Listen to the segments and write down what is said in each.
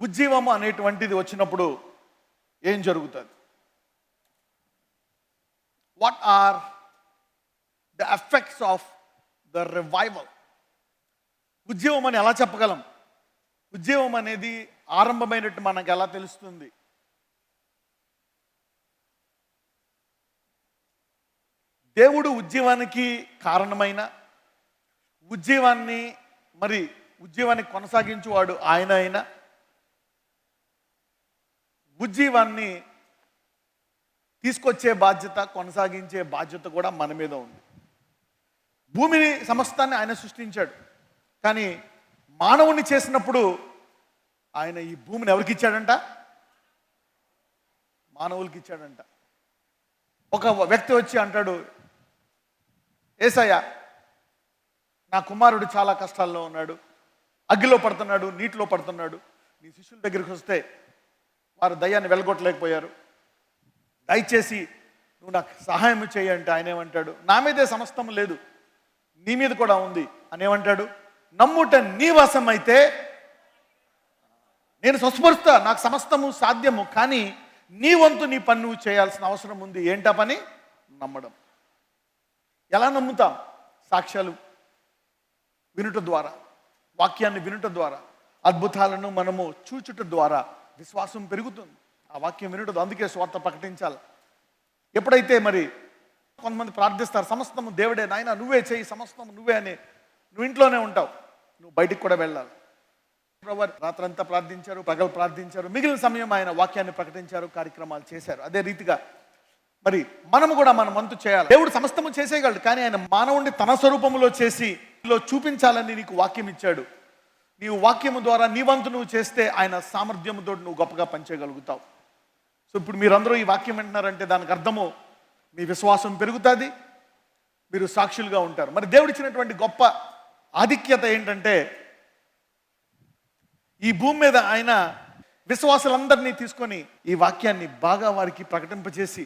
ఉజ్జీవము అనేటువంటిది వచ్చినప్పుడు ఏం జరుగుతుంది? What are the effects of the revival? ఉజ్జీవం అని ఎలా చెప్పగలం? ఉజ్జీవం అనేది ఆరంభమైనట్టు మనకు ఎలా తెలుస్తుంది? దేవుడు ఉజ్జీవానికి కారణమైన, ఉజ్జీవాన్ని కొనసాగించేవాడు ఆయన అయినా, ఉజ్జీవాన్ని తీసుకొచ్చే బాధ్యత, కొనసాగించే బాధ్యత కూడా మన మీద ఉంది. భూమిని సమస్తాన్ని ఆయన సృష్టించాడు, కానీ మానవుని చేసినప్పుడు ఆయన ఈ భూమిని ఎవరికి ఇచ్చాడంట? మానవులకి ఇచ్చాడంట. ఒక వ్యక్తి వచ్చి అంటాడు, యేసయ్య, నా కుమారుడు చాలా కష్టాల్లో ఉన్నాడు, అగ్గిలో పడుతున్నాడు, నీటిలో పడుతున్నాడు. నీ శిష్యుల దగ్గరికి వస్తే వారు దయ్యాన్ని వెళ్ళగొట్టలేకపోయారు, దయచేసి నువ్వు నాకు సహాయం చేయంటే ఆయన ఏమంటాడు? నా మీదే సమస్తం లేదు, నీ మీద కూడా ఉంది అని ఏమంటాడు? నమ్ముట నీ వశం అయితే నేను స్వస్పరుస్తా, నాకు సమస్తము సాధ్యము, కానీ నీ వంతు నీ పని నువ్వు చేయాల్సిన అవసరం ఉంది. ఏంటా పని? నమ్మడం. ఎలా నమ్ముతాం? సాక్ష్యాలు వినుట ద్వారా, వాక్యాన్ని వినుట ద్వారా, అద్భుతాలను మనము చూచుట ద్వారా విశ్వాసం పెరుగుతుంది. ఆ వాక్యం వినుట, అందుకే స్వార్థ ప్రకటించాలి. ఎప్పుడైతే మరి కొంతమంది ప్రార్థిస్తారు, సమస్తము దేవుడే నాయన, నువ్వే చేయి, సమస్తము నువ్వే అని. నువ్వు ఇంట్లోనే ఉంటావు, నువ్వు బయటికి కూడా వెళ్ళాలి. రాత్రంతా ప్రార్థించారు, పగలు ప్రార్థించారు, మిగిలిన సమయం ఆయన వాక్యాన్ని ప్రకటించారు, కార్యక్రమాలు చేశారు. అదే రీతిగా మరి మనము కూడా మన వంతు చేయాలి. దేవుడు సమస్తము చేసేయగలడు, కానీ ఆయన మానవుడిని తన స్వరూపములో చేసి చూపించాలని నీకు వాక్యం ఇచ్చాడు. నీవు వాక్యము ద్వారా నీ వంతు నువ్వు చేస్తే ఆయన సామర్థ్యముతో నువ్వు గొప్పగా పనిచేయగలుగుతావు. సో ఇప్పుడు మీరందరూ ఈ వాక్యం వింటున్నారంటే దానికి అర్థము మీ విశ్వాసం పెరుగుతుంది, మీరు సాక్షులుగా ఉంటారు. మరి దేవుడిచ్చినటువంటి గొప్ప ఆధిక్యత ఏంటంటే, ఈ భూమి మీద ఆయన విశ్వాసులందరినీ తీసుకొని ఈ వాక్యాన్ని బాగా వారికి ప్రకటింపచేసి,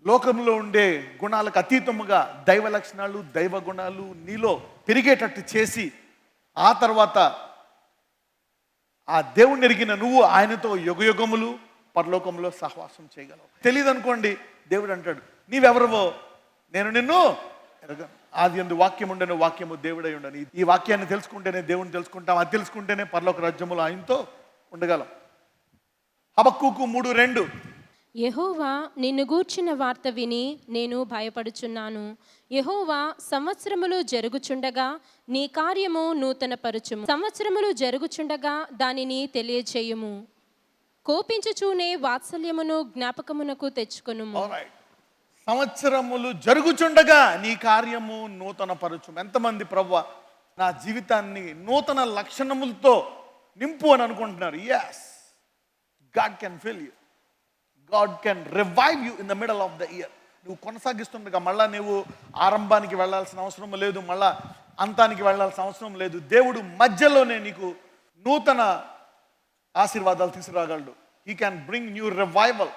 లోకంలో ఉండే గుణాలకు అతీతముగా దైవ లక్షణాలు, దైవ గుణాలు నీలో పెరిగేటట్టు చేసి, ఆ తర్వాత ఆ దేవుణ్ణి ఎరిగిన నువ్వు ఆయనతో యుగయుగములు పరలోకంలో సహవాసం చేయగలవు. తెలియదు అనుకోండి, దేవుడు అంటాడు, నీవెవరవో నేను నిన్ను ఎరగను. ఆది యందు వాక్యం ఉండను, వాక్యము దేవుడై ఉండను. ఈ వాక్యాన్ని తెలుసుకుంటేనే దేవుణ్ణి తెలుసుకుంటాం, అది తెలుసుకుంటేనే పరలోక రాజ్యములో ఆయనతో ఉండగలం. హబక్కూకు 3:2, యెహోవా నిన్ను గూర్చిన వార్త విని నేను భయపడుచున్నాను. యెహోవా సంవత్సరములు జరుగుచుండగా నీ కార్యము నూతనపరచుము. సంవత్సరములు జరుగుచుండగా దానిని తెలియచేయుము. కోపించుచూనే వాత్సల్యమును జ్ఞాపకమునకు తెచ్చుకొనుము. సంవత్సరములు జరుగుచుండగా నీ కార్యము నూతనపరచుము. ఎంతమంది ప్రభువా నా జీవితాన్ని నూతన లక్షణములతో నింపు అని అనుకుంటున్నారు? Yes, God can fill you. God can revive you in the middle of the year. నువ్వు కొనసాగిస్తుండగా మళ్ళా నువ్వు ఆరంభానికి వెళ్ళాల్సిన అవసరం లేదు, మళ్ళా అంతానికి వెళ్ళాల్సిన అవసరం లేదు. దేవుడు మధ్యలోనే నీకు నూతన ఆశీర్వాదాలు తీసుకురాగలడు. He can bring new revival,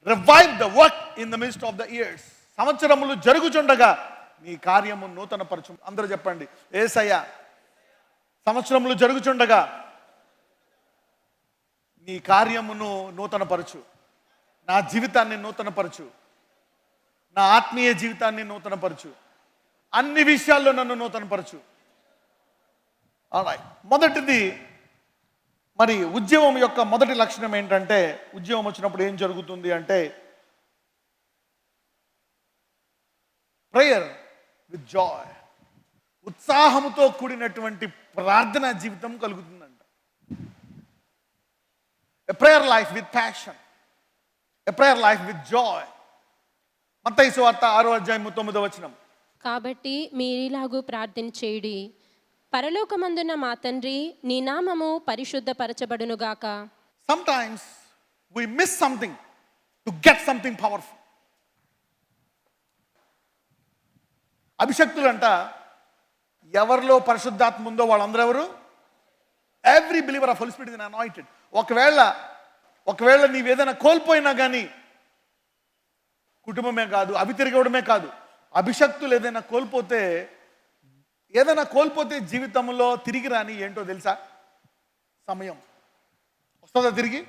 revive the work in the midst of the years. సంవత్సరములు జరుగుచుండగా నీ కార్యము నూతన పరచు. అందరూ చెప్పండి, యేసయ్యా సంవత్సరములు జరుగుచుండగా నీ కార్యమును నూతనపరచు, నా జీవితాన్ని నూతనపరచు, నా ఆత్మీయ జీవితాన్ని నూతనపరచు, అన్ని విషయాల్లో నన్ను నూతనపరచు. ఆల్రైట్, మొదటిది మరి ఉద్యమం యొక్క మొదటి లక్షణం ఏంటంటే, ఉద్యమం వచ్చినప్పుడు ఏం జరుగుతుంది అంటే, ప్రేయర్ విత్ జాయ్, ఉత్సాహముతో కూడినటువంటి ప్రార్థనా జీవితం కలుగుతుందంట. A prayer life with passion, a prayer life with joy. మత్తయి సువార్త 6:9. కాబట్టి మీరిలాగు ప్రార్థన చేయుడి, పరలోకమందున్న మా తండ్రి, నీ నామము పరిశుద్ధపరచబడునుగాక. Sometimes we miss something to get something powerful. అభిషక్తులంట ఎవరిలో పరిశుద్ధాత్మ ఉందో వాళ్ళందరూ ఎవరు? Every believer of Holy Spirit is anointed. ఒకవేళ నీవేదైనా కోల్పోయినా కానీ, కుటుంబమే కాదు, అవి తిరగడమే కాదు, అభిషక్తులు ఏదైనా కోల్పోతే జీవితంలో తిరిగి రాని ఏంటో తెలుసా? సమయం. వస్తుందా తిరిగి?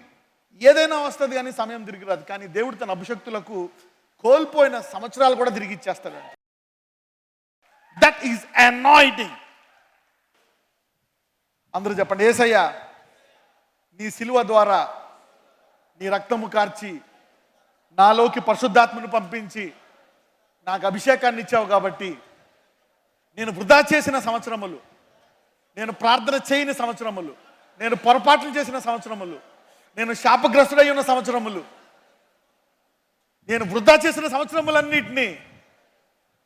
ఏదైనా వస్తుంది కానీ సమయం తిరిగి రాదు. కానీ దేవుడు తన అభిషక్తులకు కోల్పోయిన సంవత్సరాలు కూడా తిరిగి ఇచ్చేస్తాడంట. That is anointing. అందరూ చెప్పండి, యేసయ్యా నీ సిలువ ద్వారా నీ రక్తము కార్చి నాలోకి పరిశుద్ధాత్మను పంపించి నాకు అభిషేకాన్ని ఇచ్చావు కాబట్టి నేను వృధా చేసిన సంవత్సరములు, నేను ప్రార్థన చేయని సంవత్సరములు, నేను పొరపాట్లు చేసిన సంవత్సరములు, నేను శాపగ్రస్తుడై ఉన్న సంవత్సరములు, నేను వృధా చేసిన సంవత్సరములన్నిటినీ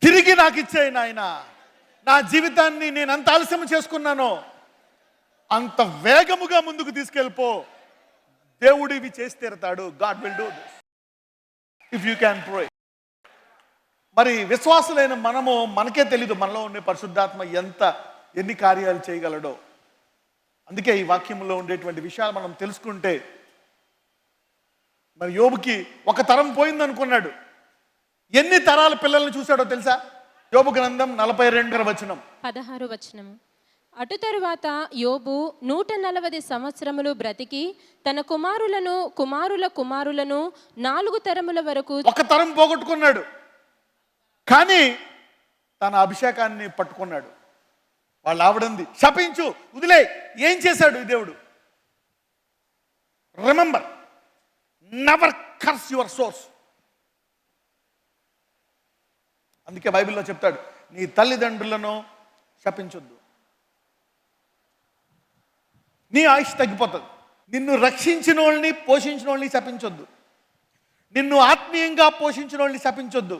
తిరిగి నాకు ఇచ్చేయి నాయన. నా జీవితాన్ని నేను అంత ఆలస్యం చేసుకున్నానో అంత వేగముగా ముందుకు తీసుకెళ్ళిపో. దేవుడు ఇవి చేసి తీరతాడు. God will do this if you can pray. మరి విశ్వాసులైన మనము, మనకే తెలీదు మనలో ఉండే పరిశుద్ధాత్మ ఎన్ని కార్యాలు చేయగలడో. అందుకే ఈ వాక్యంలో ఉండేటువంటి విషయాలు మనం తెలుసుకుంటే, మరి యోబుకి ఒక తరం పోయింది అనుకున్నాడు. ఎన్ని తరాల పిల్లల్ని చూశాడో తెలుసా? యోబు గ్రంథం 42వ వచనం 16వ వచనము. అటు తరువాత యోబు 140 సంవత్సరములు బ్రతికి తన కుమారులను కుమారుల కుమారులను 4 తరముల వరకు. ఒక తరం పోగొట్టుకున్నాడు, కానీ తన అభిషేకాన్ని పట్టుకున్నాడు. వాళ్ళు ఆవిడంది శపించు, వదిలే. ఏం చేశాడు ఈ దేవుడు? Remember, never curse your source. అందుకే బైబిల్లో చెప్తాడు, నీ తల్లిదండ్రులను శపించొద్దు, నీ ఆయుష్ తగ్గిపోతుంది. నిన్ను రక్షించిన వాళ్ళని, పోషించిన వాళ్ళని శపించొద్దు, నిన్ను ఆత్మీయంగా పోషించిన వాళ్ళని శపించొద్దు.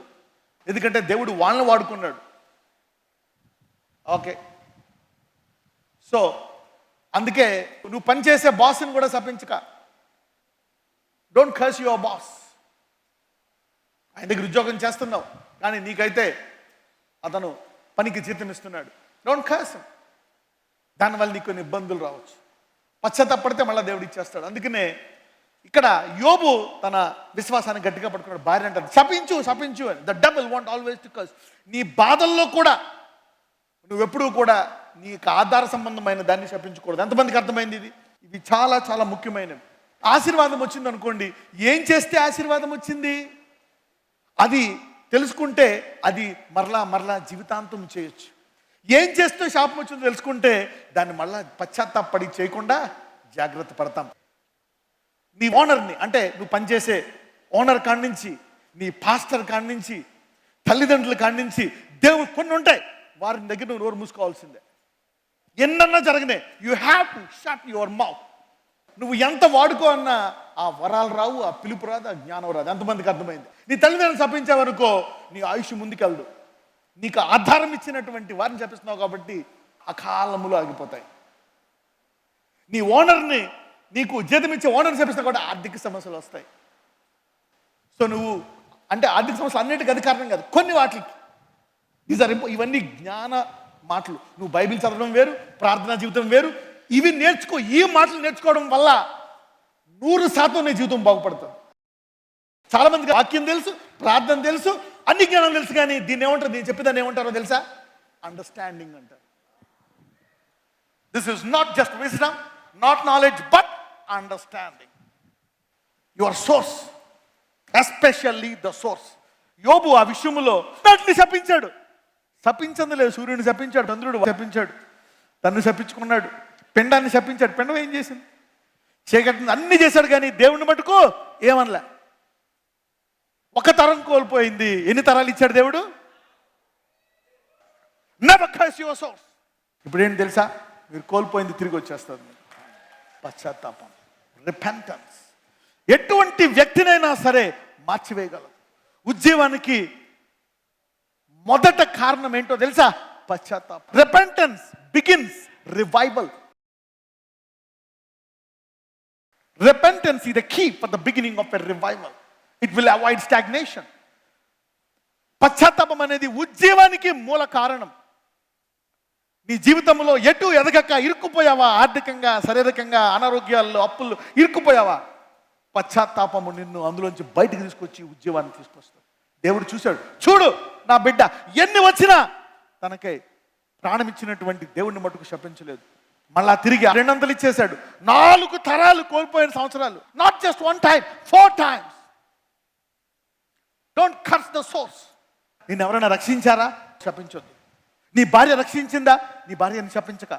ఎందుకంటే దేవుడు వాళ్ళని వాడుకున్నాడు. ఓకే, సో అందుకే నువ్వు పనిచేసే బాస్ని కూడా శపించక. Don't curse your boss. ఆయన దగ్గర ఉద్యోగం చేస్తున్నావు, కానీ నీకైతే అతను పనికి జీతం ఇస్తున్నాడు. Don't curse. దానివల్ల నీకు కొన్ని ఇబ్బందులు రావచ్చు. పశ్చాత్తాపడితే మళ్ళీ దేవుడు ఇచ్చేస్తాడు. అందుకనే ఇక్కడ యోబు తన విశ్వాసాన్ని గట్టిగా పట్టుకున్నాడు. భార్య అంటారు శపించు శపించు అని. The devil want always to curse. నీ బాధల్లో కూడా నువ్వెప్పుడూ కూడా నీకు ఆధార సంబంధమైన దాన్ని శపించకూడదు. ఎంతమందికి అర్థమైంది ఇది? ఇవి చాలా చాలా ముఖ్యమైనవి. ఆశీర్వాదం వచ్చింది అనుకోండి, ఏం చేస్తే ఆశీర్వాదం వచ్చింది అది తెలుసుకుంటే అది మరలా జీవితాంతం చేయొచ్చు. ఏం చేస్తే శాపం వచ్చిందో తెలుసుకుంటే దాన్ని మళ్ళా పశ్చాత్తాపడి చేయకుండా జాగ్రత్త పడతాం. నీ ఓనర్ని, అంటే నువ్వు పనిచేసే ఓనర్ కాడి నుంచి, నీ పాస్టర్ కాడి నుంచి, తల్లిదండ్రుల కాడి నుంచి, దేవుడు కొన్ని ఉంటాయి, వారి దగ్గర నువ్వు నోరు మూసుకోవాల్సిందే. ఎన్నన్నా జరగనే, you have to shut your mouth. నువ్వు ఎంత వాడుకో అన్నా ఆ వరాలు రావు, ఆ పిలుపు రాదు, ఆ జ్ఞానం రాదు. ఎంతమందికి అర్థమైంది? నీ తల్లిదండ్రులు శపించావనుకో నీ ఆయుష్ ముందుకెళ్ళదు. నీకు ఆధారం ఇచ్చినటువంటి వారిని శపిస్తున్నావు కాబట్టి అకాలములు ఆగిపోతాయి. నీ ఓనర్ని, నీకు జీతం ఇచ్చే ఓనర్ని శపిస్తావు కాబట్టి ఆర్థిక సమస్యలు వస్తాయి. సో నువ్వు అంటే ఆర్థిక సమస్యలు అన్నిటికీ అది కారణం కాదు, కొన్ని వాటికి. ఇవన్నీ జ్ఞాన మాటలు. నువ్వు బైబిల్ చదవడం వేరు, ప్రార్థనా జీవితం వేరు. ఇవి నేర్చుకో. ఈ మాటలు నేర్చుకోవడం వల్ల 100% నీ జీవితం బాగుపడుతుంది. చాలా మందికి వాక్యం తెలుసు, ప్రార్థన తెలుసు, అన్ని జ్ఞానం తెలుసు, కానీ దీన్ని ఏమంటారు? దీన్ని చెప్పేదాన్ని ఏమంటారో తెలుసా? అండర్స్టాండింగ్ అంటారు. This is not just wisdom, not knowledge, but understanding. Your source, especially the source. యోబు ఆ విషయంలో వాటిని శపించాడు. శపించంది లేదు, సూర్యుడిని శపించాడు, చంద్రుడు శపించాడు, తన్ను శపించుకున్నాడు, పిండాన్ని శపించాడు. పిండం ఏం చేసింది? చీకటిని అన్ని చేశాడు, కానీ దేవుణ్ణి మటుకు ఏమనలే. ఒక తరం కోల్పోయింది. ఎన్ని తరాలు ఇచ్చాడు దేవుడు? Never curse your source. ఇప్పుడు ఏంటి తెలుసా? మీరు కోల్పోయింది తిరిగి వచ్చేస్తుంది. పశ్చాత్తాపం, రిపెంటెన్స్ ఎటువంటి వ్యక్తినైనా సరే మార్చివేయగలదు. ఉద్యమానికి మొదట కారణం ఏంటో తెలుసా? పశ్చాత్తాపం. Repentance begins revival. Repentance is the key for the beginning of a revival. It will avoid stagnation. పశ్చాత్తాపం అనేది ఉద్యమానికి మూల కారణం. నీ జీవితంలో ఎటు ఎదగక ఇరుక్కుపోయావా? ఆర్థికంగా, శారీరకంగా, అనారోగ్యాల్లో, అప్పుల్లో ఇరుక్కుపోయావా? పశ్చాత్తాపము నిన్ను అందులోంచి బయటకు తీసుకొచ్చి ఉద్యమాన్ని తీసుకొస్తాడు. దేవుడు చూశాడు, చూడు నా బిడ్డ ఎన్ని వచ్చినా తనకై ప్రాణం ఇచ్చినటువంటి దేవుడిని మటుకు శపించలేదు. మళ్ళా తిరిగి 200 ఇచ్చేశాడు. 4 తరాలు కోల్పోయిన సంవత్సరాలు. Not just 1 time, 4 times. Don't curse the source. నిన్ను ఎవరైనా రక్షించారా? శపించొద్దు. నీ భార్య రక్షించిందా? నీ భార్యని శపించక.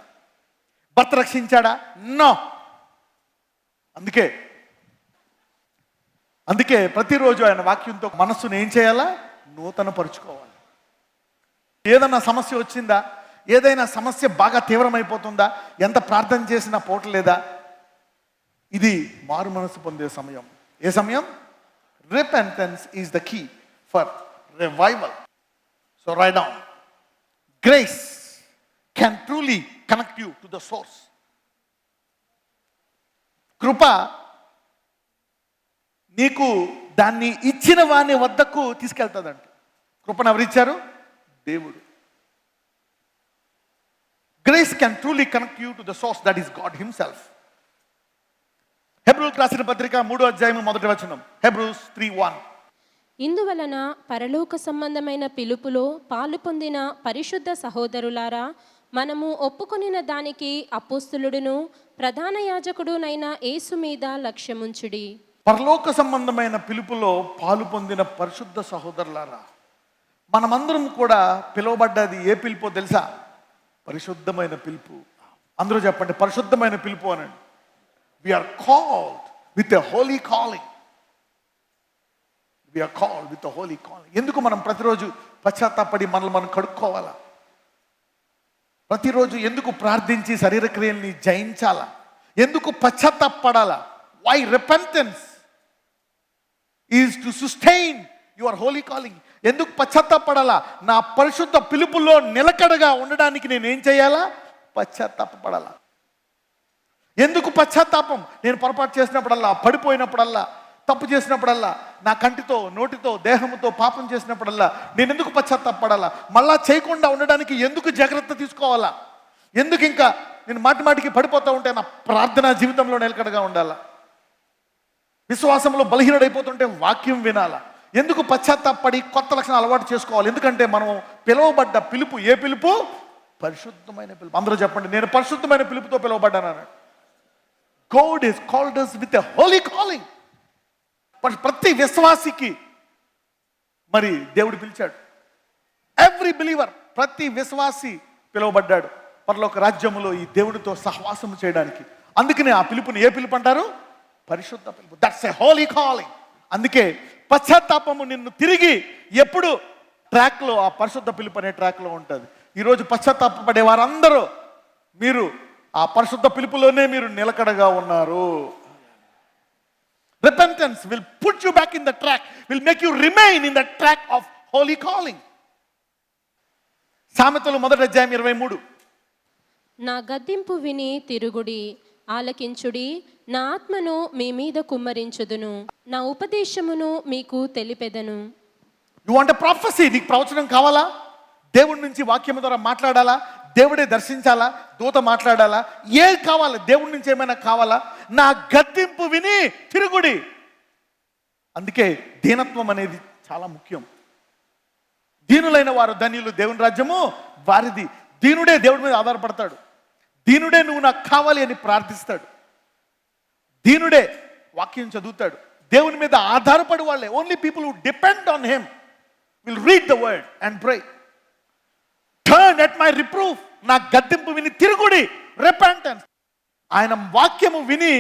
భర్త రక్షించాడా? నో. అందుకే ప్రతిరోజు ఆయన వాక్యంతో మనస్సును ఏం చేయాలా? నూతన పరుచుకోవాలి. ఏదన్నా సమస్య వచ్చిందా? ఏదైనా సమస్య బాగా తీవ్రమైపోతుందా? ఎంత ప్రార్థన చేసినా పోవట్లేదా? ఇది మారు మనసు పొందే సమయం. ఏ సమయం? Repentance is the key for revival. So write down. Grace can truly connect you to the source. కృప నీకు దాన్ని ఇచ్చిన వాని వద్దకు తీసుకెళ్తుందంట. కృపను ఎవరిచ్చారు? దేవుడు. Grace can truly connect you to the source, that is God himself. హెబ్రూలకు రాసిన పత్రిక 3వ అధ్యాయం 1వ వచనం. హెబ్రూస్ 3:1. ఇందువలన పరలోక సంబంధమైన పిలుపులో పాలు పొందిన పరిశుద్ధ సహోదరులారా, మనము ఒప్పుకొనిన దానికి అపోస్తలుడును ప్రధాన యాజకుడునైన యేసు మీద లక్ష్యముంచుడి. పరలోక సంబంధమైన పిలుపులో పాలు పొందిన పరిశుద్ధ సహోదరులారా, మనమందరం కూడా పిలువబడ్డది ఏ పిలుపో తెలుసా? పరిశుద్ధమైన పిలుపు. అందరూ చెప్పండి, పరిశుద్ధమైన పిలుపు అనండి. We are called with a holy calling. We are called with a holy calling. ఎందుకు మనం ప్రతిరోజు పశ్చాత్తాపడి మనల్ని మనం కడుక్కోవాలా? ప్రతిరోజు ఎందుకు ప్రార్థించి శరీర క్రియల్ని జయించాలా? ఎందుకు పశ్చాత్తాపడాలా? Why repentance is to sustain your holy calling. ఎందుకు పశ్చాత్తాపడాలా? నా పరిశుద్ధ పిలుపులో నిలకడగా ఉండడానికి నేను ఏం చేయాలా? పశ్చాత్తాపడాలా. ఎందుకు పశ్చాత్తాపం? నేను పొరపాటు చేసినప్పుడల్లా, పడిపోయినప్పుడల్లా, తప్పు చేసినప్పుడల్లా, నా కంటితో, నోటితో, దేహముతో పాపం చేసినప్పుడల్లా నేను ఎందుకు పశ్చాత్తాపడాలా? మళ్ళా చేయకుండా ఉండడానికి ఎందుకు జాగ్రత్త తీసుకోవాలా? ఎందుకు ఇంకా నేను మాటికి పడిపోతూ ఉంటే నా ప్రార్థనా జీవితంలో నిలకడగా ఉండాలా? విశ్వాసంలో బలహీనుడైపోతుంటే వాక్యం వినాలా? ఎందుకు పశ్చాత్తాపడి కొత్త లక్షణాలు అలవాటు చేసుకోవాలి? ఎందుకంటే మనం పిలువబడ్డ పిలుపు ఏ పిలుపు? పరిశుద్ధమైన పిలుపు. అందరూ చెప్పండి, నేను పరిశుద్ధమైన పిలుపుతో పిలువబడ్డాను. God has called us with a holy calling. ప్రతి విశ్వాసికి మరి దేవుడు పిలిచాడు. ఎవ్రీ బిలీవర్, ప్రతి విశ్వాసి పిలువబడ్డాడు పరలోక రాజ్యములో ఈ దేవుడితో సహవాసము చేయడానికి. అందుకనే ఆ పిలుపుని ఏ పిలుపు అంటారు? పరిశుద్ధ పిలుపు. That's a holy calling. అందుకే పశ్చాత్తాపము నిన్ను తిరిగి ఎప్పుడు ట్రాక్లో, ఆ పరిశుద్ధ పిలుపు అనే ట్రాక్లో ఉంటుంది. ఈరోజు పశ్చాత్తాపడే వారందరూ మీరు ఆ పరిశుద్ధ పిలుపులోనే మీరు నిలకడగా ఉన్నారు. Repentance will put you back in the track, will make you remain in the track of holy calling. సామెతలు 1వ అధ్యాయం 23. నా గద్దింపు విని తిరుగుడి, ఆలకించుడి, నా ఆత్మను మీ మీద కుమ్మరించుదును, నా ఉపదేశమును మీకు తెలిపెదను. You want a prophecy? నీకు ప్రవచనం కావాలా? దేవుడి నుంచి వాక్యం ద్వారా మాట్లాడాలా? దేవుడే దర్శించాలా? దూత మాట్లాడాలా? ఏం కావాలి? దేవుడి నుంచి ఏమైనా కావాలా? నా గద్దింపు విని తిరుగుడి. అందుకే దీనత్వం అనేది చాలా ముఖ్యం. దీనులైన వారు ధన్యులు, దేవుని రాజ్యము వారిది. దీనుడే దేవుడి మీద ఆధారపడతాడు. దీనుడే నువ్వు నాకు కావాలి అని ప్రార్థిస్తాడు. దీనుడే వాక్యం చదువుతాడు. దేవుని మీద ఆధారపడి వాళ్ళే, only people who depend on him will read the word and pray. Turn at my reproof. నా గద్దింపు విని తిరుగుడి. రిపెంటెన్స్. ఆయన వాక్యము విని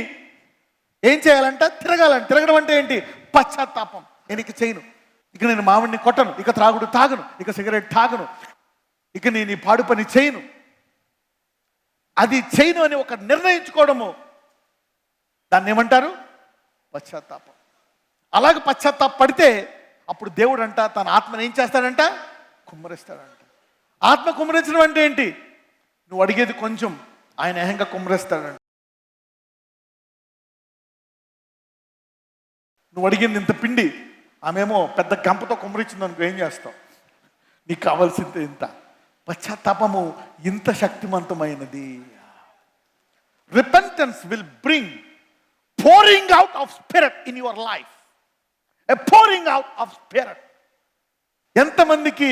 ఏం చేయాలంట? తిరగాలంట. తిరగడం అంటే ఏంటి? పశ్చాత్తాపం. నేను ఇక చేయను, ఇక నేను మామిడిని కొట్టను, ఇక త్రాగుడు తాగను, ఇక సిగరెట్ తాగను, ఇక నేను ఈ పాడు పని చేయను, అది చేయను అని ఒక నిర్ణయించుకోవడము, దాన్ని ఏమంటారు? పశ్చాత్తాపం. అలాగే పశ్చాత్తాపడితే అప్పుడు దేవుడు అంట తన ఆత్మను ఏం చేస్తాడంట? కుమ్మరిస్తాడంట. ఆత్మ కుమ్మరించడం అంటే ఏంటి? నువ్వు అడిగేది కొంచెం, ఆయన ఏకంగా కుమ్మరిస్తాడంట. నువ్వు అడిగింది ఇంత పిండి, ఆమెమో పెద్ద గంపతో కుమ్మరించింది అనుకో, ఏం చేస్తావు? నీకు కావాల్సింది ఇంత. పశ్చాత్తాపము ఇంత శక్తివంతమైనది. Repentance will bring pouring out of spirit in your life. A pouring out of spirit. ఎంతమందికి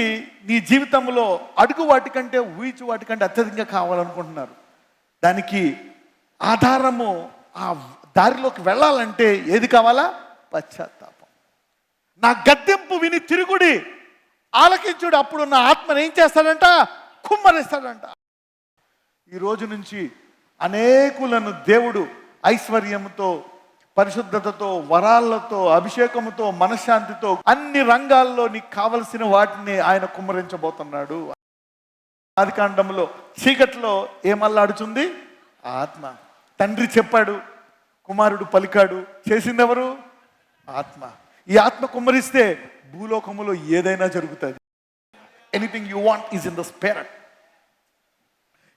నీ జీవితంలో అడుగు వాటికంటే ఊహించు వాటికంటే అత్యధికంగా కావాలనుకుంటున్నారు? దానికి ఆధారము, ఆ దారిలోకి వెళ్ళాలంటే ఏది కావాలా? పశ్చాత్తాపం. నా గద్దెంపు విని తిరుగుడి, ఆలకించుడు, అప్పుడు నా ఆత్మను ఏం చేస్తాడంట? కుమ్మరిస్తాడంట. ఈ రోజు నుంచి అనేకులను దేవుడు ఐశ్వర్యంతో, పరిశుద్ధతతో, వరాలతో, అభిషేకముతో, మనశ్శాంతితో, అన్ని రంగాల్లో నీకు కావలసిన వాటిని ఆయన కుమ్మరించబోతున్నాడు. ఆదికాండంలో చీకట్లో ఏమల్లాడుచుంది? ఆత్మ. తండ్రి చెప్పాడు, కుమారుడు పలికాడు, చేసింది ఎవరు? ఆత్మ. ఈ ఆత్మ కుమ్మరిస్తే భూలోకములో ఏదైనా జరుగుతుంది. Anything you want is in the spirit.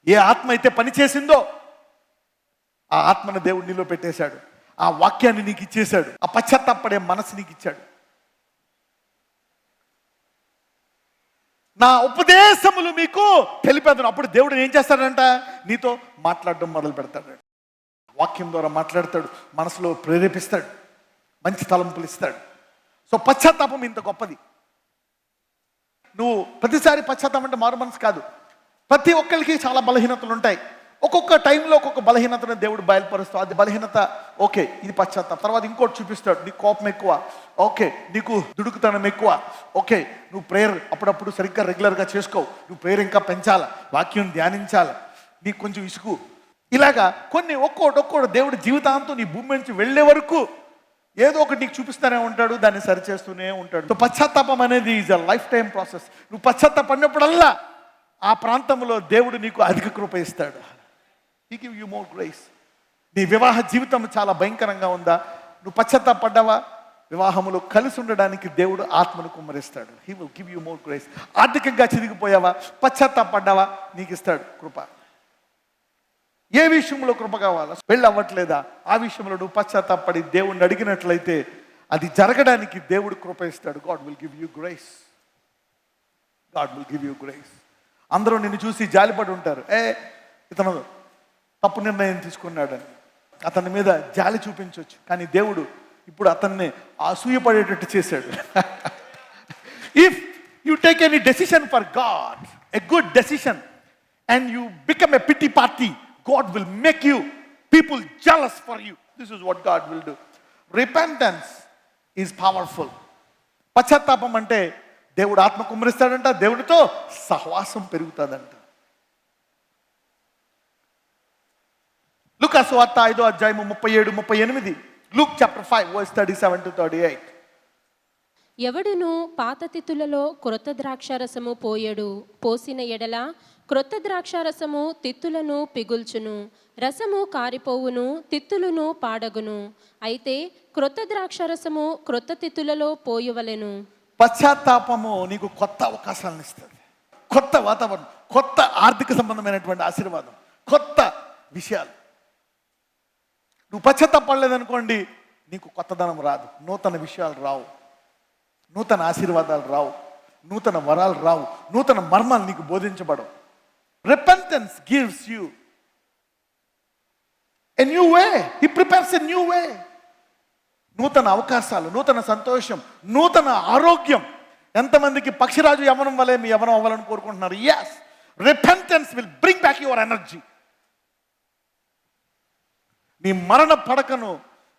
ఏ ఆత్మ అయితే పని చేసిందో ఆ ఆత్మను దేవుడు నీలో పెట్టేశాడు. ఆ వాక్యాన్ని నీకు ఇచ్చేశాడు. ఆ పశ్చాత్తాపడే మనసు నీకు ఇచ్చాడు. నా ఉపదేశములు మీకు తెలిపేదను. అప్పుడు దేవుడు ఏం చేస్తాడంట? నీతో మాట్లాడడం మొదలు పెడతాడు. వాక్యం ద్వారా మాట్లాడతాడు, మనసులో ప్రేరేపిస్తాడు, మంచి తలంపులు ఇస్తాడు. సో పశ్చాత్తాపం ఇంత గొప్పది. నువ్వు ప్రతిసారి పశ్చాత్తాపం అంటే మారు మనసు కాదు. ప్రతి ఒక్కరికి చాలా బలహీనతలు ఉంటాయి. ఒక్కొక్క టైంలో ఒక్కొక్క బలహీనతను దేవుడు బయలుపరుస్తాడు. అది బలహీనత, ఓకే, ఇది పశ్చాత్తాపం. తర్వాత ఇంకోటి చూపిస్తాడు, నీకు కోపం ఎక్కువ, ఓకే, నీకు దుడుకుతనం ఎక్కువ, ఓకే, నువ్వు ప్రేయర్ అప్పుడప్పుడు సరిగ్గా రెగ్యులర్గా చేసుకోవు, నువ్వు ప్రేయర్ ఇంకా పెంచాలి, వాక్యం ధ్యానించాలి, నీకు కొంచెం ఇసుకు. ఇలాగా కొన్ని ఒక్కోటి దేవుడు జీవితాంతం నీ భూమి నుంచి వెళ్ళే వరకు ఏదో ఒకటి నీకు చూపిస్తూనే ఉంటాడు, దాన్ని సరిచేస్తూనే ఉంటాడు. సో పశ్చాత్తాపం అనేది is a life time process. నువ్వు పశ్చాత్తాపడినప్పుడల్లా ఆ ప్రాంతంలో దేవుడు నీకు అధిక కృప ఇస్తాడు. He give you more grace. నీ వివాహ జీవితం చాలా భయంకరంగా ఉందా? నువ్వు పశ్చాత్తాపడ్డావా? వివాహములో కలిసి ఉండడానికి దేవుడు ఆత్మను కుమ్మరిస్తాడు. He will give you more grace. ఆర్థికంగా చిరిగిపోయావా? పశ్చాత్తాపడ్డావా? నీకు ఇస్తాడు కృప. ఏ విషయంలో కృప కావాలా? పెళ్ళి అవ్వట్లేదా? ఆ విషయంలో నువ్వు పశ్చాత్తాపడి దేవుణ్ణి అడిగినట్లయితే అది జరగడానికి దేవుడు కృప ఇస్తాడు. God will give you grace. God will give you grace. అందరూ నిన్ను చూసి జాలిపడి ఉంటారు, ఇతను తప్పు నిర్ణయం తీసుకున్నాడని. అతని మీద జాలి చూపించవచ్చు, కానీ దేవుడు ఇప్పుడు అతన్ని అసూయపడేటట్టు చేశాడు. If you take any decision for God, a good decision, and you become a pity party, God will make you people jealous for you. This is what God will do. Repentance is powerful. పశ్చాత్తాపం అంటే దేవుడు ఆత్మ కుమ్మరిస్తాడంట, దేవుడితో సహవాసం పెరుగుతుందంట. లూకా సువార్త 5వ అధ్యాయము 37-38. Luke chapter 5 verse 37-38. ఎవడును పాత తిత్తులలో క్రొత్త ద్రాక్షారసము పోసిన ఎడల క్రొత్త ద్రాక్షారసము తిత్తులను పిగుల్చును, రసము కారిపోవును, తిత్తులను పాడగును. అయితే క్రొత్త ద్రాక్షారసము క్రొత్త తిత్తులలో పోయవలెను. పశ్చాత్తాపము నీకు కొత్త అవకాశాలను ఇస్తుంది, కొత్త వాతావరణం, కొత్త ఆర్థిక సంబంధమైనటువంటి ఆశీర్వాదం, కొత్త విషయాలు. నువ్వు పశ్చాత్తాపడలేదనుకోండి, నీకు కొత్తదనం రాదు, నూతన విషయాలు రావు, నూతన ఆశీర్వాదాలు రావు, నూతన వరాలు రావు, నూతన మర్మాలు నీకు బోధించబడవు. Repentance gives you a new way. He prepares a new way. నూతన అవకాశాలు, నూతన సంతోషం, నూతన ఆరోగ్యం. ఎంతమందికి పక్షిరాజు యవనం వలె మీ యవనం అవ్వాలని కోరుకుంటున్నారు? Yes, repentance will bring back your energy. నీ మరణ పడకను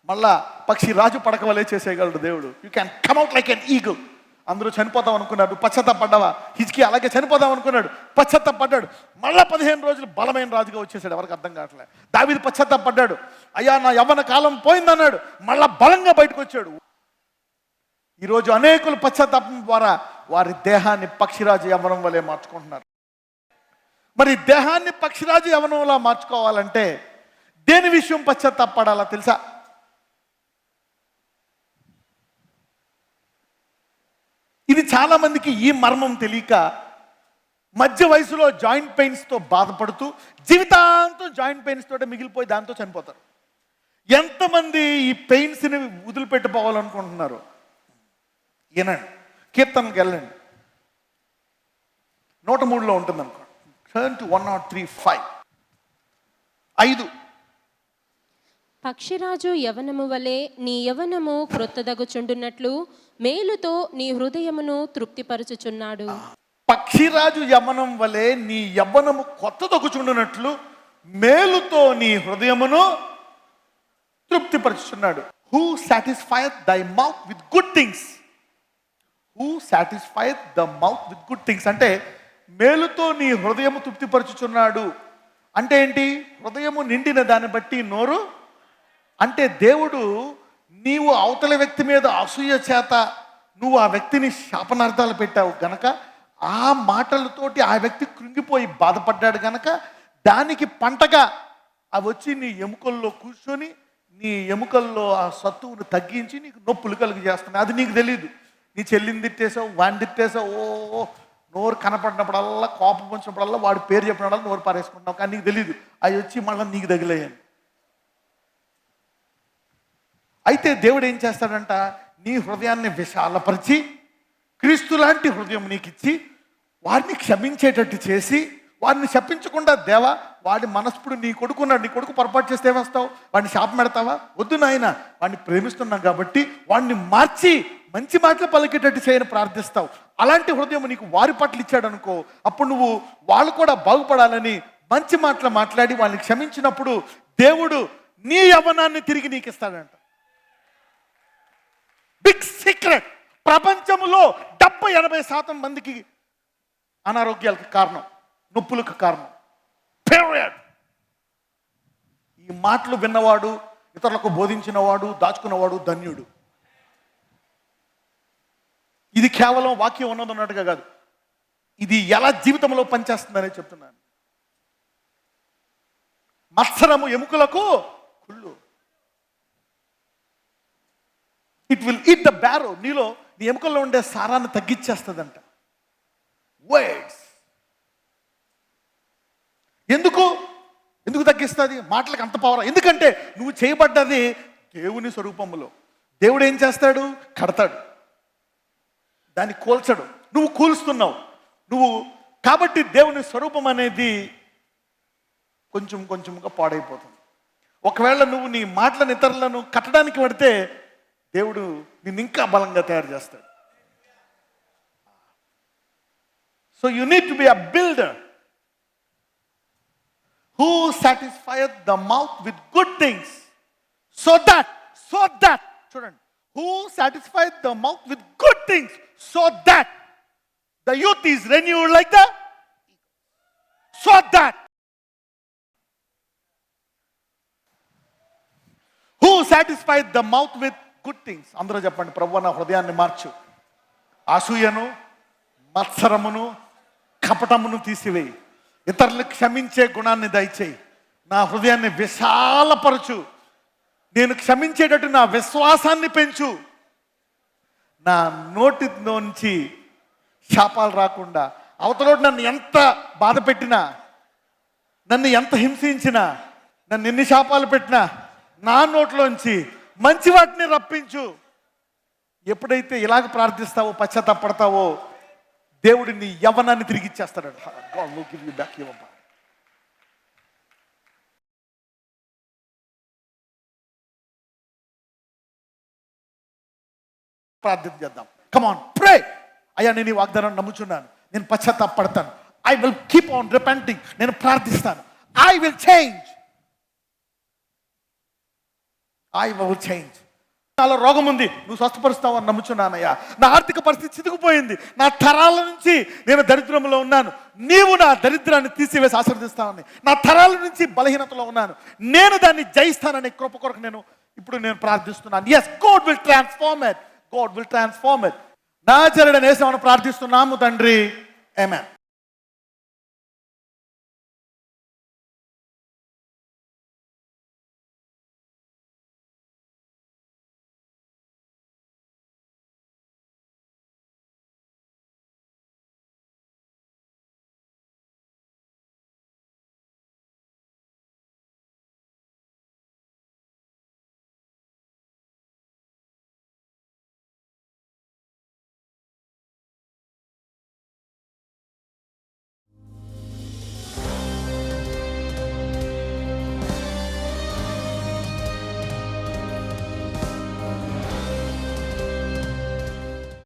మళ్ళా పక్షిరాజు పడక వలె చేసేయగలడు దేవుడు. You can come out like an eagle. అందరూ చనిపోతాం అనుకున్నాడు, పశ్చాత్తాపడ్డావా? హిజ్కియా అలాగే చనిపోదాం అనుకున్నాడు, పశ్చాత్తాపడ్డాడు, మళ్ళా 15 రోజులు బలమైన రాజుగా వచ్చేసాడు. ఎవరికి అర్థం కావట్లేదు. దావీదు పశ్చాత్తాపడ్డాడు, అయ్యా నా యవ్వన కాలం పోయిందన్నాడు, మళ్ళా బలంగా బయటకు వచ్చాడు. ఈరోజు అనేకులు పశ్చాత్తాపం ద్వారా వారి దేహాన్ని పక్షిరాజు యవ్వనం వలె మార్చుకుంటున్నారు. మరి దేహాన్ని పక్షిరాజు యవ్వనంలా మార్చుకోవాలంటే దేని విషయం పశ్చాత్తాపడాలా తెలుసా? ఇది చాలా మందికి ఈ మర్మం తెలియక మధ్య వయసులో జాయింట్ పెయిన్స్తో బాధపడుతూ జీవితాంతం జాయింట్ పెయిన్స్ తోటే మిగిలిపోయి దాంతో చనిపోతారు. ఎంతమంది ఈ పెయిన్స్ని వదిలిపెట్టిపోవాలనుకుంటున్నారు? ఏనండి, కీర్తనకి వెళ్ళండి, 103లో ఉంటుంది అనుకో. Turn to 103:5. 5. పక్షిరాజు యవనము వలె నీ యవనము క్రొత్తదగుచుండునట్లు మేలుతో నీ హృదయమును తృప్తిపరచుచున్నాడు. పక్షిరాజు యవనం వలె నీ యవ్వనము కొత్తదగుచుండునట్లు మేలుతో నీ హృదయమును తృప్తిపరుచుచున్నాడు. Who satisfieth thy mouth with good things. Who satisfieth the mouth with good things అంటే మేలుతో నీ హృదయము తృప్తిపరచుచున్నాడు అంటే ఏంటి? హృదయము నిండిన దాన్ని బట్టి నోరు. అంటే దేవుడు నీవు అవతల వ్యక్తి మీద అసూయ చేత నువ్వు ఆ వ్యక్తిని శాపనార్థాలు పెట్టావు గనక, ఆ మాటలతోటి ఆ వ్యక్తి కృంగిపోయి బాధపడ్డాడు గనక, దానికి పంటగా అవి వచ్చి నీ ఎముకల్లో కూర్చొని నీ ఎముకల్లో ఆ సత్తువును తగ్గించి నీకు నొప్పులు కలుగు చేస్తున్నాయి. అది నీకు తెలియదు. నీ చెల్లిని తిట్టేసావు, వాడిని తిట్టేసావు, ఓ నోరు కనపడినప్పుడల్లా, కోపం వచ్చినప్పుడల్లా వాడి పేరు చెప్పినప్పుడల్లా నోరు పారేసుకుంటున్నావు. కానీ నీకు తెలియదు అవి వచ్చి మళ్ళీ నీకు తగిలేయని. అయితే దేవుడు ఏం చేస్తాడంట? నీ హృదయాన్ని విశాలపరిచి క్రీస్తు లాంటి హృదయం నీకు ఇచ్చి వాడిని క్షమించేటట్టు చేసి, వాడిని శపించకుండా, దేవా వాడి మనస్పుడు నీ కొడుకున్నాడు, నీ కొడుకు పొరపాటు చేస్తే ఏమేస్తావు? వాడిని శాపం పెడతావా? వద్దు నాయన, వాడిని ప్రేమిస్తున్నాం కాబట్టి వాడిని మార్చి మంచి మాటలు పలికేటట్టు చేయని ప్రార్థిస్తావు. అలాంటి హృదయం నీకు వారి పట్ల ఇచ్చాడు అనుకో, అప్పుడు నువ్వు వాళ్ళు కూడా బాగుపడాలని మంచి మాటలు మాట్లాడి వాళ్ళని క్షమించినప్పుడు దేవుడు నీ యవ్వనాన్ని తిరిగి నీకు ఇస్తాడంట. Big secret. ప్రపంచంలో 70-80% మందికి అనారోగ్యాలకు కారణం, నొప్పులకు కారణం. పీరియడ్. ఈ మాటలు విన్నవాడు, ఇతరులకు బోధించినవాడు, దాచుకున్నవాడు ధన్యుడు. ఇది కేవలం వాక్యం ఉన్నదన్నట్టుగా కాదు, ఇది ఎలా జీవితంలో పనిచేస్తుందనే చెప్తున్నాను. మత్సరము ఎముకలకు కుళ్ళు. It will eat the baro. నీలో నీ ఎముకల్లో ఉండే సారాన్ని తగ్గించేస్తుందంట. వర్డ్స్. ఎందుకు తగ్గిస్తుంది? మాటలకు అంత పవర్. ఎందుకంటే నువ్వు చేయబడ్డది దేవుని స్వరూపములో. దేవుడు ఏం చేస్తాడు? కడతాడు, దాన్ని కూల్చడు. నువ్వు కూల్స్తున్నావు నువ్వు. కాబట్టి దేవుని స్వరూపం అనేది కొంచెం కొంచెంగా పాడైపోతుంది. ఒకవేళ నువ్వు నీ మాటలను ఇతరులను కట్టడానికి పడితే దేవుడు నిన్ను ఇంకా బలంగా తయారు చేస్తాడు. So you need to be a builder who satisfieth the mouth with good things so that చూడండి, who satisfieth the mouth with good things so that the youth is renewed like the so that who satisfieth the mouth with good things. అందరూ చెప్పండి, ప్రభువా నా హృదయాన్ని మార్చు, అసూయను, మత్సరమును, కపటమును తీసివేయి, ఇతరులకు క్షమించే గుణాన్ని దయచేయి, నా హృదయాన్ని విశాలపరచు, నేను క్షమించేటట్టు నా విశ్వాసాన్ని పెంచు, నా నోటిలోంచి శాపాలు రాకుండా, అవతలోటి నన్ను ఎంత బాధ పెట్టినా, నన్ను ఎంత హింసించినా, నన్ను ఎన్ని శాపాలు పెట్టినా నా నోట్లోంచి మంచి వాటిని రప్పించు. ఎప్పుడైతే ఇలాగ ప్రార్థిస్తావో, పశ్చాత్తాపడతావో, దేవుడు నీ యవ్వనాన్ని తిరిగి ఇచ్చేస్తాడు. God will give you back your body. ప్రార్థన చేద్దాం. Come on, pray. అయ్యా నేను ఈ వాగ్దానాన్ని నమ్ముచున్నాను, నేను పశ్చాత్తాపడతాను. I will keep on repenting. నేను ప్రార్థిస్తాను. I will change. నాలో రోగం ఉంది, నువ్వు స్వస్థపరుస్తావు అని నమ్ముచున్నానయ్యా. నా ఆర్థిక పరిస్థితి చితికిపోయింది, నా తరాల నుంచి నేను దరిద్రంలో ఉన్నాను, నీవు నా దరిద్రాన్ని తీసివేసి ఆశీర్వదిస్తావని. నా తరాల నుంచి బలహీనతలో ఉన్నాను, నేను దాన్ని జయిస్తానని కృప కొరకు ఇప్పుడు నేను ప్రార్థిస్తున్నాను. Yes, God will transform it. God will transform it. నాజరేయుడైన యేసుని ప్రార్థిస్తున్నాము తండ్రి. ఆమేన్.